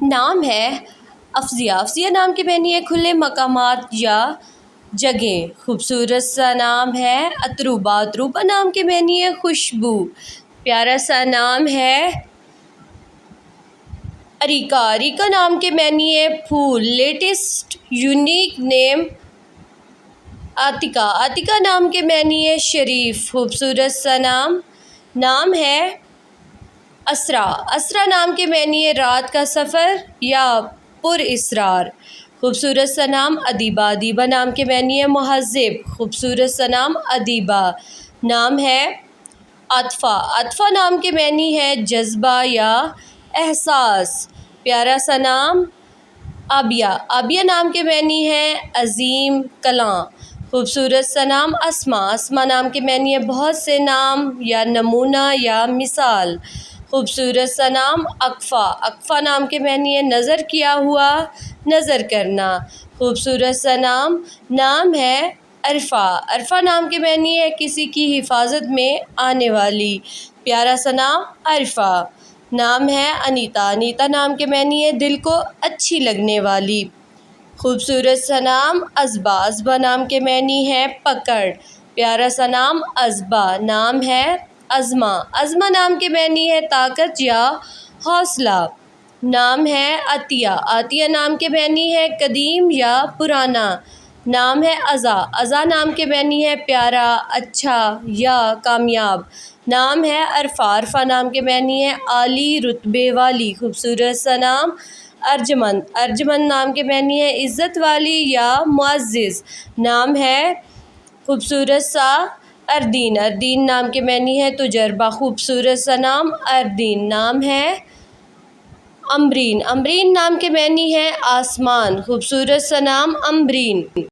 نام ہے افضیہ، افضیہ نام کے معنی ہے کھلے مقامات یا جگہیں۔ خوبصورت سا نام ہے اتروبا، اتروبا نام کے معنی ہے خوشبو۔ پیارا سا نام ہے اریکا، اریکا نام کے معنی ہے پھول۔ لیٹسٹ یونیک نیم عاتکہ، عاتکہ نام کے معنی ہے شریف، خوبصورت سا نام ہے اسرا، اسرا نام کے معنی ہے رات کا سفر یا پر اسرار۔ خوبصورت سا نام ادیبہ، ادیبہ نام کے معنی ہے مہذب، خوبصورت سا نام ادیبہ۔ نام ہے عاطفہ، عاطفہ نام کے معنی ہے جذبہ یا احساس۔ پیارا سا نام عابیہ، عابیہ نام کے معنی ہے عظیم کلاں۔ خوبصورت سا نام اسما، اسما نام کے معنی ہے بہت سے نام یا نمونہ یا مثال۔ خوبصورت سا نام اکفا، اکفا نام کے معنی ہے نظر کیا ہوا، نظر کرنا۔ خوبصورت سا نام ہے عرفہ، عرفہ نام کے معنی ہے کسی کی حفاظت میں آنے والی۔ پیارا سا نام عرفہ۔ نام ہے انیتا، انیتا نام کے معنی ہے دل کو اچھی لگنے والی۔ خوبصورت سا نام ازبا، ازبا نام کے معنی ہے پکڑ۔ پیارا سا نام ازبا۔ نام ہے عظمہ، عظمہ نام کے معنی ہے طاقت یا حوصلہ۔ نام ہے عطیہ، عطیہ نام کے معنی ہے قدیم یا پرانا۔ نام ہے عزا، عزا نام کے معنی ہے پیارا، اچھا یا کامیاب۔ نام ہے عرفہ، عرفہ نام کے معنی ہے عالی رتبے والی۔ خوبصورت سا نام ارجمند، ارجمند نام کے معنی ہے عزت والی یا معزز۔ نام ہے خوبصورت سا اردین، اردین نام کے معنی ہے تجربہ، خوبصورت سا نام اردین۔ نام ہے امبرین، امبرین نام کے معنی ہے آسمان، خوبصورت سا نام امبرین۔